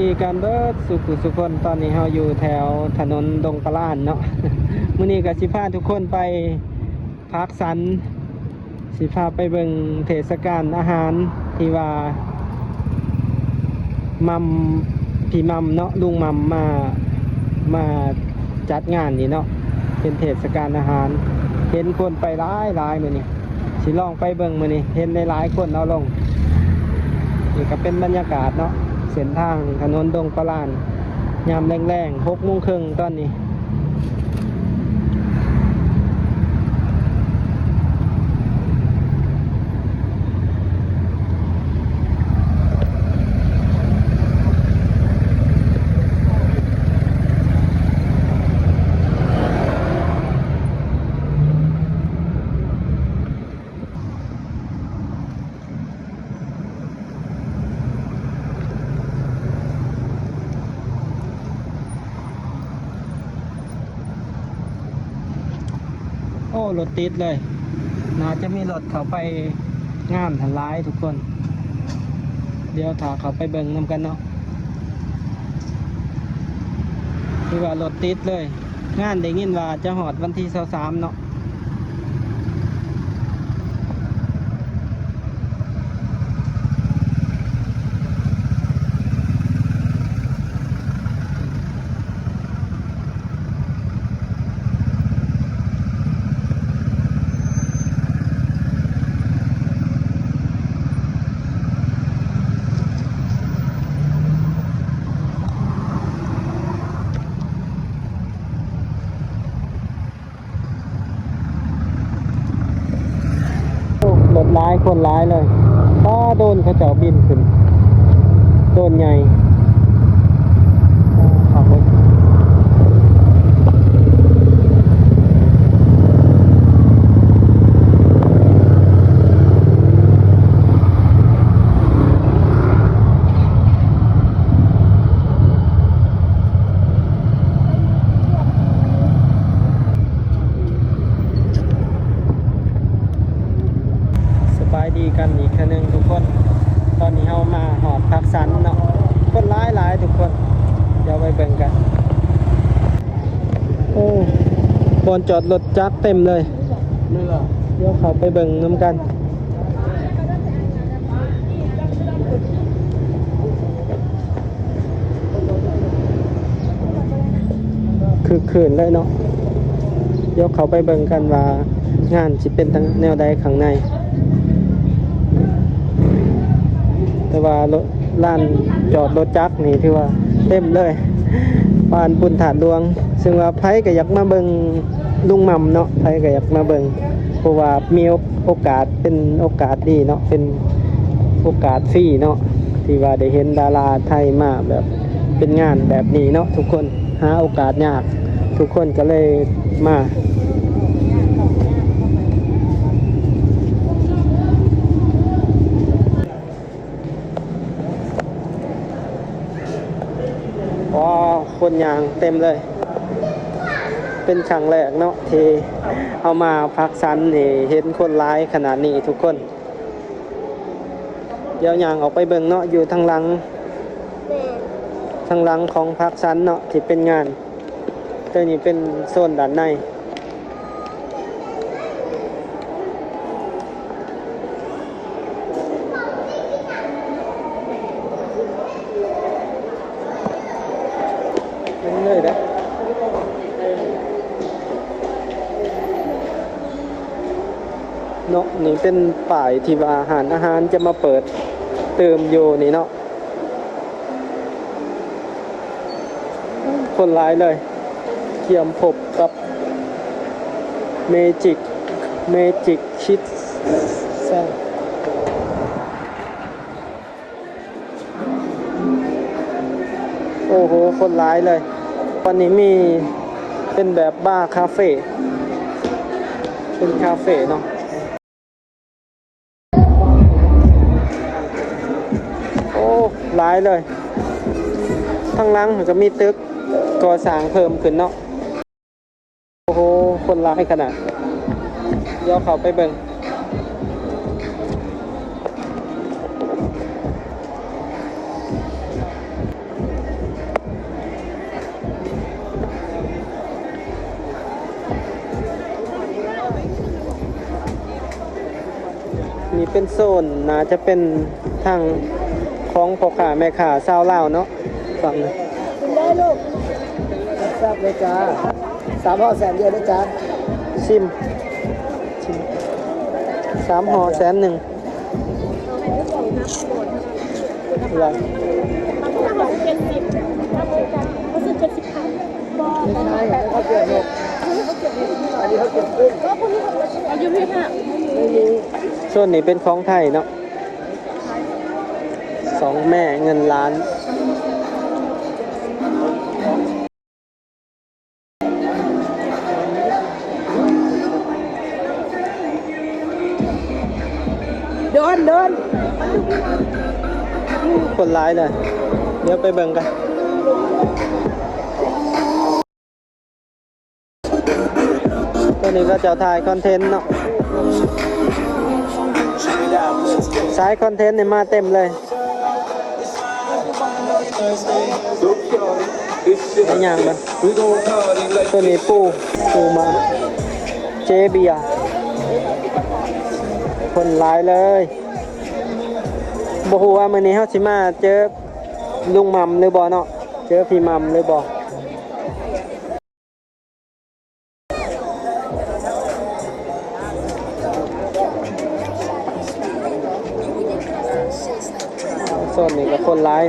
ดีกันเบิดสุขคนตอนนี้เราอยู่แถวถนนดงปลาานเนาะ มื้อนี้ก็สิพาทุกคนไปพักสันสิพาไปเบิ่งเทศกาลอาหารที่ว่ามัมพี่มัมเนาะลุงมัมมาจัดงานนี่เนาะเป็นเทศกาลอาหารเห็นคนไปหลายมื้อนี้สิลองไปเบิ่งมื้อนี้เห็นหลายคนเอาลงนี่ก็เป็นบรรยากาศเนาะเส้นทางถนนดงปลานยามแรงๆ6:30ตอนนี้โอ้รถติดเลยน่าจะมีรถเขาไปงานทันร้ายทุกคน เดี๋ยวถ้าเขาไปเบิ่งนำกันเนาะคือว่ารถติดเลยงานได้ยินว่าจะหอดวันที่23เนาะรถร้ายคนร้ายเลยถ้าโดนเขาเจาะบินขึ้นโดนใหญ่ขับรถสบายดีกันอีกครั้งหนึ่งทุกคนตอนนี้เรามาหอดพักสันเนาะคนหลายทุกคนเดี๋ยวไปเบิ่งกันโอ้บนจอดรถจักรเต็มเลยเดี๋ยวเขาไปเบิ่งน้ำกันคือคืนเลยเนาะเดี๋ยวเขาไปเบิ่งกันว่างานสิเป็นทางแนวใดข้างในแต่ว่าร้านจอดรถจักรนี่ถือว่าเต็มเลยปานบุญถาดดวงซึ่งว่าไผก็อยากมาเบิ่งลุงมัมเนาะไผก็อยากมาเบิ่งเพราะว่ามีโอกาสเป็นโอกาสดีเนาะเป็นโอกาสฟรีเนาะที่ว่าได้เห็นดาราไทยมาแบบเป็นงานแบบนี้เนาะทุกคนหาโอกาสยากทุกคนก็เลยมาคนยางเต็มเลยเป็นครั้งแรกเนาะที่เอามาพักสันนี่เห็นคนร้ายขนาดนี้ทุกคนเดี๋ยวยางออกไปเบิ่งเนาะอยู่ทางหลังของพักสันเนาะที่เป็นงานตัวนี้เป็นโซนด้านในเลยนะเนาะนี่เป็นป้ายที่ว่าอาหารจะมาเปิดเติมอยู่นี่เนาะคนร้ายเลยเทียมพบกับเมจิกชิดแซงโอ้โหคนร้ายเลยวันนี้มีเป็นแบบบาร์คาเฟ่เป็นคาเฟ่เนาะโอ้ร้ายเลยทางหลังก็มีตึกก่อสร้างเพิ่มขึ้นเนาะโอ้โหคนร้ายขนาดเดี๋ยวเขาไปเบิ่ง โ เป็นโซนน่าจะเป็นทางของพ่อค้าแม่ค้าชาวลาวเนาะฝั่งนี้ กินได้ลูกทราบเลยจ้า3 ห่อแสนเดียวนะจ๊ะ ชิม3 ห่อ100,000อะไร ไม่ใช่เขาเก็บหมดอันนี้เขาเก็บขึ้น ส่วนนี้เป็นของไทยเนาะ2 แม่เงินล้านเดิน คนร้ายเลย เดี๋ยวไปเบิ่งกัน ตัวนี้ก็จะถ่ายคอนเทนต์เนาะสายคอนเทนต์เนี่ยมาเต็มเลยไอ้ย่างมันตัวนี้ปูมาเจเบียร์คนร้ายเลยบ่ฮู้ว่ามื้อนี้เฮาสิมาเจอลุงหม่ำหรือบ่เนาะเจอพี่หม่ำหรือบ่โซนนี้ก็คนร้าย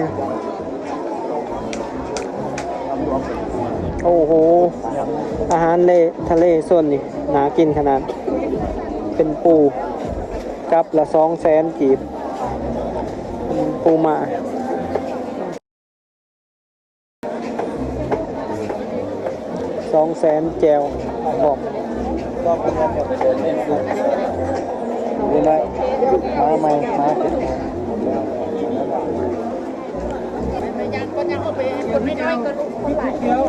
โอ้โหอาหารทะเลโซนนี้น่ากินขนาดเป็นปูกับละ200,000 กีบปูมา200,000แจวบอกนี่ได้มาใหม่มาคนไม่ได้ก็คนหลายเดียว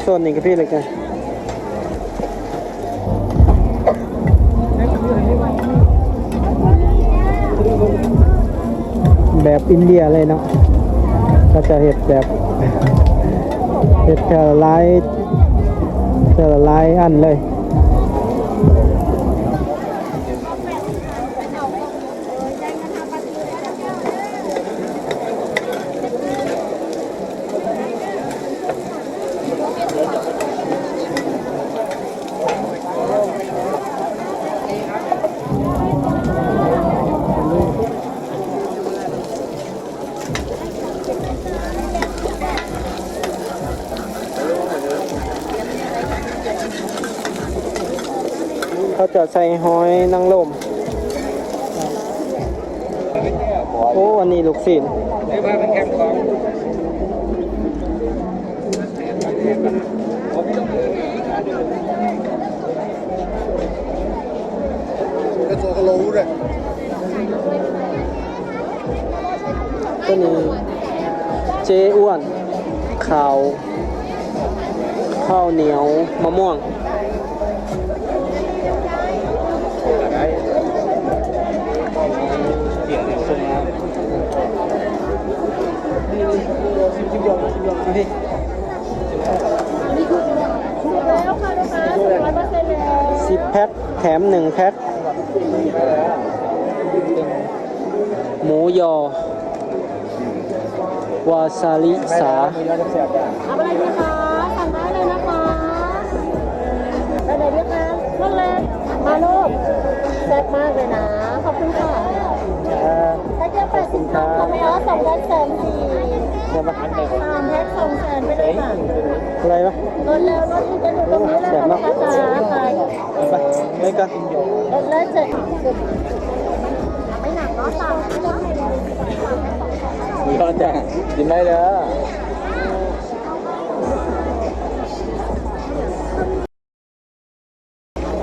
โซนนี้กับพี่เลยกันแบบอินเดียเลยเนาะก็จะเห็ดแบบเห็ดแต่ละลายอันเลยเขาจะใส่หอยนางรมโอ้อันนี้ลูกศิษย์ตัวนี้เจ๊อ้วนข้าวเหนียวมะม่วง10 แพ็คแถม1 แพ็คหมูยอวาซาลิสาเอาอะไรดีคะสั่งได้เลยนะคะได้เลยดีคะลูกเล็กมาลูกแซ่บมากเลยนะขอบคุณค่ะถ้าเจอ80 คำไม่เอา2 แพ็คแสน4 3 แพ็ค200,000ไปเลยค่ะอะไรวะรถแล้วรถที่จะอยู่ตรงนี้แล้วนะคะจ๋าไป ไม่กันรถแล้วเสร็จไม่หนักเนาะสั่งก็จะกินได้เด้อ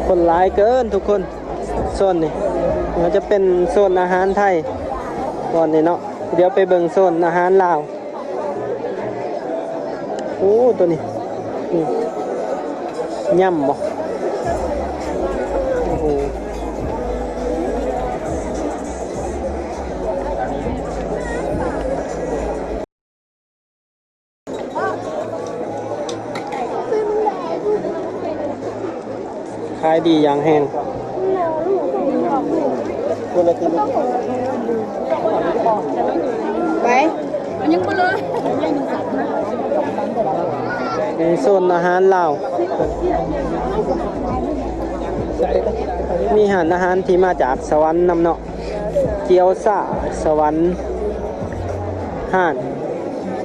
คนหลายเกินทุกคนโซนนี่มันจะเป็นโซนอาหารไทยก่อนนี่เนาะเดี๋ยวไปเบิ่งโซนอาหารลาวโอ้ตัวนี้ย่ำบ่โอ้โห ขายดีอย่างแห้งคนละที ไปมันยังบ่เลยในโซนอาหารลาวมีอาหารที่มาจากสวรรค์นำเนาะเกี๊ยวซ่าสวรรค์ห่าน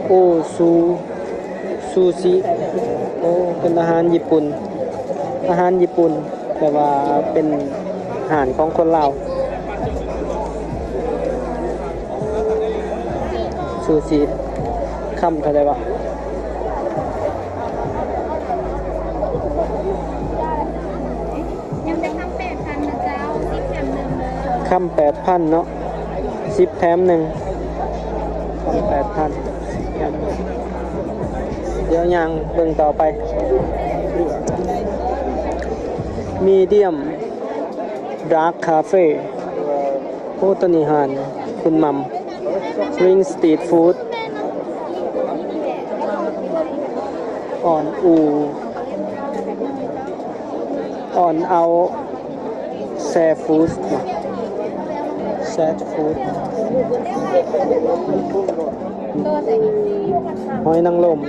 โอซูชิโอ้เป็นอาหารญี่ปุ่นแต่ว่าเป็นอาหารของคนลาวซูชิคำเท่าไหร่วะยังได้คำ8,000นะเจ้า10แถม1เลยคำ8,000เนาะ10แถม1คำ8,000เดี๋ยวยังเบิ่งต่อไปมีเดียมดาร์กคาเฟ่โอ้ตัวนี้หานคุณมัมริงสตรีทฟู้ดอ่อนเอาแซฟู้ดหอยนางรม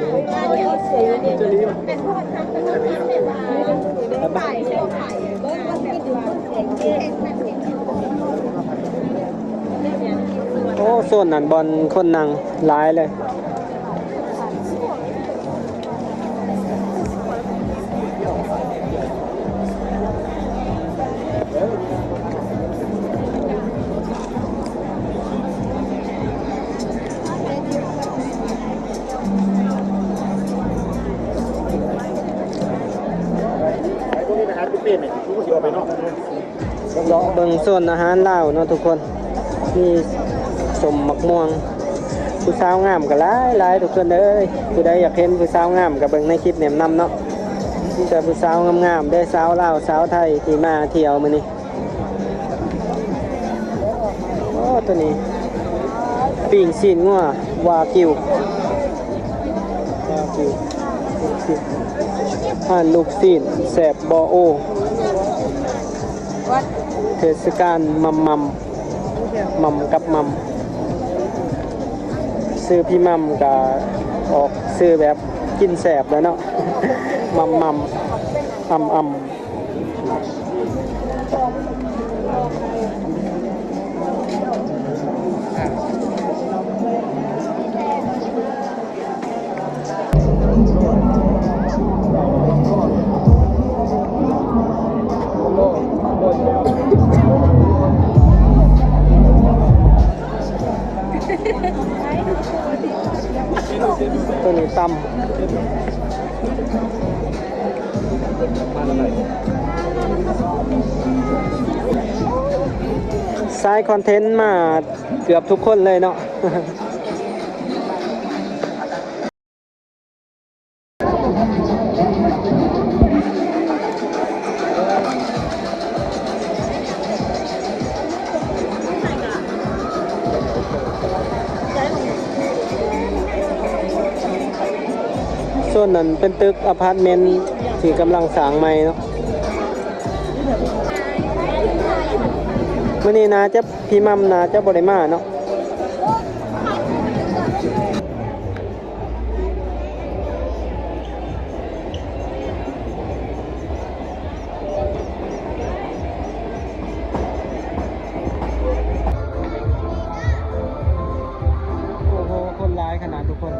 โอ้ส่วนนั้นบอลคนนางหลายเลยเลาะเบิ่งส่วนอาหารลาวเนาะทุกคนมีสมมักม่วงผู้สาวงามก็หลายทุกคนเอ้ยผู้ใดอยากเห็นผู้สาวงามก็เบิ่งในคลิปแนะนำเนาะมีแต่ผู้สาวงามๆได้สาวลาวสาวไทยที่มาเที่ยวมื้อนี้โอ้ตัวนี้ปิ้งซีนงัววากิวห่านลูกซีนแสบบอโอเทศกาลมัมกับมัมซื้อพี่มัมก็ออกซื้อแบบกินแสบแล้วเนาะมัมอ่ำตัวนี้ตำสายคอนเทนต์มาเกือบทุกคนเลยเนาะ ส่วนนั้นเป็นตึกอพาร์ตเมนต์ที่กำลังสร้างใหม่เนาะมื้อนี้น่าจะพี่มัมน่าจะบ่ได้มาเนาะโอ้โหคนร้ายขนาดทุกคน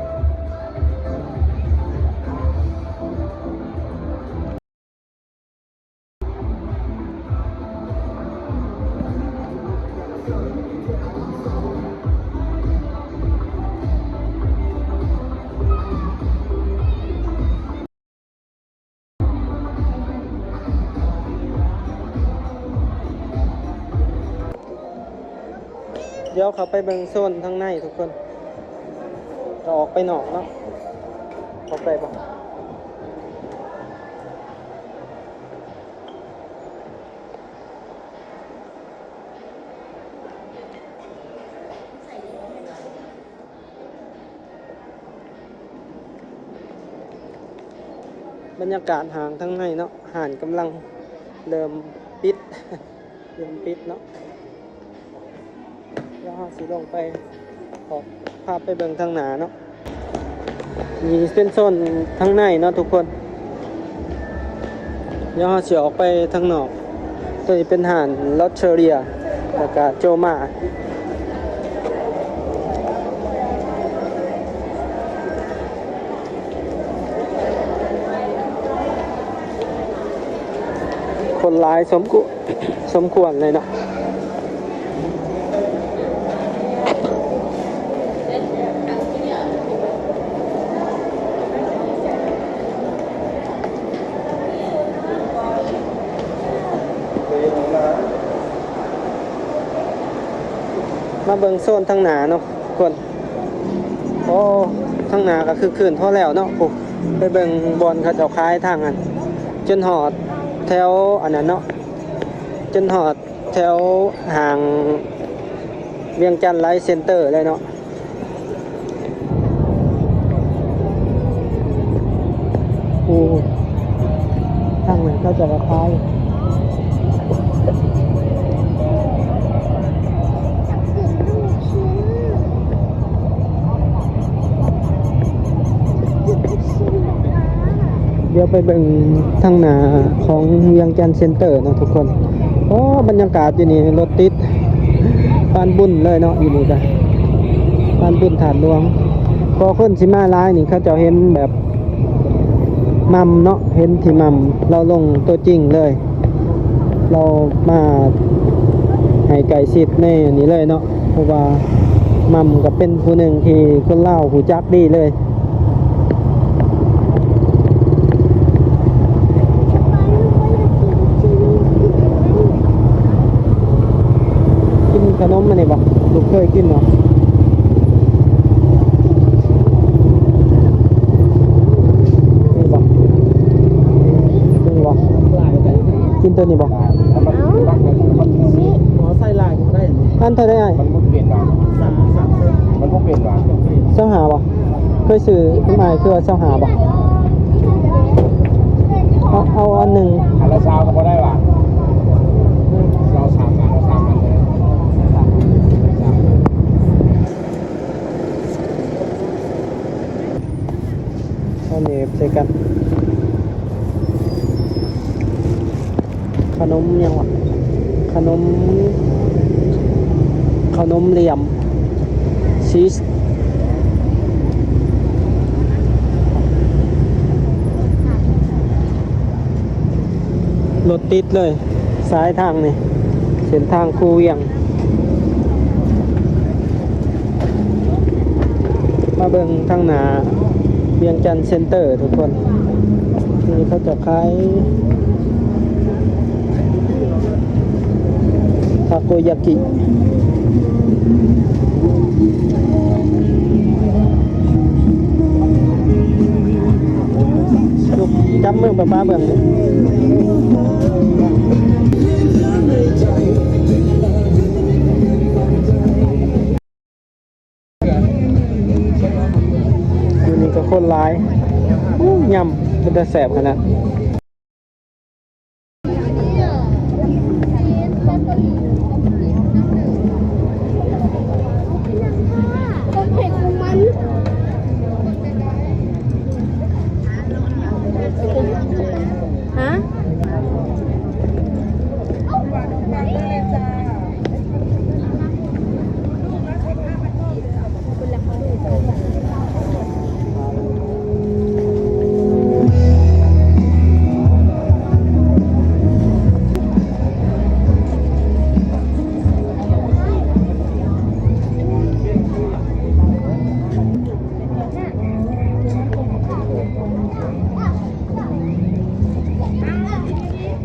เดี๋ยวเขาไปเบิ่งโซนข้างในทุกคนจะออกไปนอกเนาะออกไปบ่บรรยากาศห่างทั้งในเนาะห่านกำลัง เริ่มปิด เริ่มปิดเนาะเดี๋ยวเราสิลงไปออกภาพไปเบิ่งทางหน้าเนาะมีเป็นโซนทางในเนาะทุกคนเดี๋ยวเราสิออกไปทางนอกตัวนี้เป็นหาดลอตเชอเรียแล้วก็โจมาคนร้ายสมควรเลยเนาะมาเบิ่งโซนทางหนาเนาะคนโอ้ทางหนาก็คือคืนเท่าแล้วเนาะปุ๊บไปเบิ่งบอลเขาเจ้าคล้ายทางอันจนหอดแถวอันนั้นเนาะจนหอดแถวห่างเวียงจันทร์ไลท์เซ็นเตอร์เลยเนาะโอ้ทางนั้นเขาเจะคล้ายเดี๋ยวไปเบิ่งทางหน้าของเวียงจันทร์เซ็นเตอร์เนาะทุกคนโอ้บรรยากาศอยู่นี่รถติดปานบุญเลยเนาะอยู่นี่จ้ะปานบุญถาดหลวงพอคนสิมาร้ายนี่เขาจะเห็นแบบมัมเนาะเห็นที่มัมเราลงตัวจริงเลย เรามาให้ไก่สิทธิ์ในนี้เลยเนาะเพราะว่ามัมก็เป็นผู้หนึ่งที่คนเล่าหูจักดีเลยขนมมันนี่บอกลูกเคยกินเนาะนี่บอกนี่บอกกินตัวนี้บอกอ๋อใส่ลายก็ได้อันเท่าได้มันมุกเปลี่ยนหวานมันมุกเปลี่ยนหวานเจ้าหาบอกเคยซื้อขึ้นมาคือเจ้าหาบอกเอาอันหนึ่งอันละชาวก็พอได้หวานเราสามกันเลยเอาเนบใส่กันขนมยังวะขนมเหลี่ยมชีสรถติดเลยซ้ายทางนี่เส้นทางคูเวียงมาเบิ่งทางหน้าเวียงจันทร์เซ็นเตอร์ทุกคนนี่เขาจะขายทาโกยากิลูกจับมือป้าเบิ่งเลยอยู่นี่ก็คนร้ายยำมันจะแสบขนาดฮะ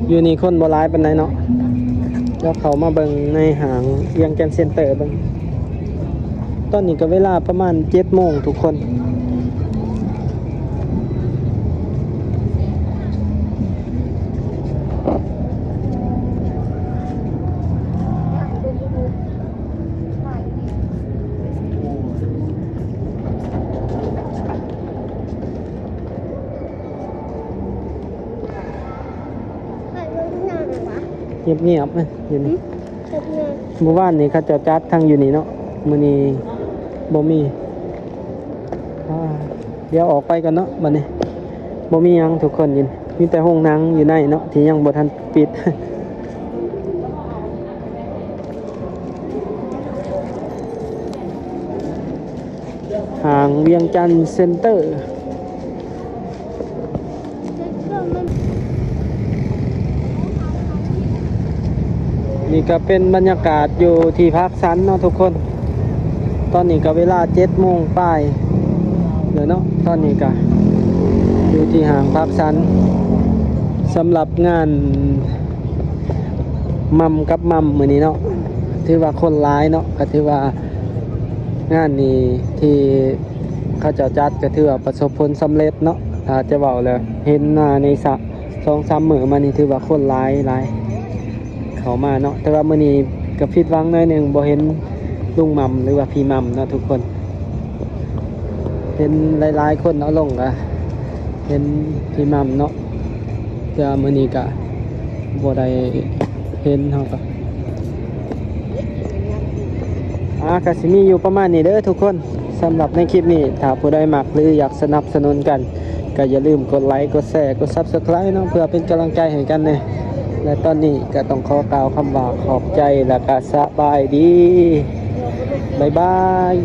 อยู่นี่คนบ่ร้ายปานใดเนาะแล้วเขามาเบิ่งในหางเวียงจันทร์เซ็นเตอร์เบิ่งตอนนี้ก็เวลาประมาณ 7 โมงทุกคน เงียบๆนะอยู่นี่ เจ็บเนี่ย เมื่อวานนี้เขาเจ้าจัดทางอยู่นี่เนาะมื้อนี้บ่มีอ่าเดี๋ยวออกไปกันเนาะบัดนี้บ่มีหยังทุกคนยินมีแต่ห้องหนังอยู่ในเนาะที่ยังบ่ทันปิด ห่างเวียงจันทร์เซ็นเตอร์ นี่ก็เป็นบรรยากาศอยู่ที่พักสันเนาะทุกคน ตอนนี้ก็เวลา7 โมงป้ายเดี๋ยวเนาะตอนนี้ก็อยู่ที่ห่างพักสันสำหรับงานมัมกับมัมมื้อนี้เนาะถือว่าคนร้ายเนาะก็ถือว่างานนี้ที่เขาเจ้าจัดก็ถือว่าประสบผลสำเร็จเนาะถ้าจะเว้าแล้วเห็นหน้าใน2-3 มื้อมานี่ถือว่าคนร้ายหลายเข้ามาเนาะแต่ว่ามื้อนี้ก็ผิดหวังหน่อยหนึงบ่เห็นลุงมัมหรือว่าพี่มัมเนาะทุกคนเห็นหลายๆคนเอาลงก็เห็นพี่มัมเนาะแต่มื้อนี้ก็บ่ได้เห็นเฮาก็ก็สิมีอยู่ประมาณนี้เด้อทุกคนสำหรับในคลิปนี้ถ้าผู้ใดมักหรืออยากสนับสนุนกันก็อย่าลืมกดไลค์กดแชร์กด Subscribe เนาะเพื่อเป็นกำลังใจให้กันเนี่ยและตอนนี้ก็ต้องขอกล่าวคำว่าขอบใจและก็สบายดีบ๊ายบาย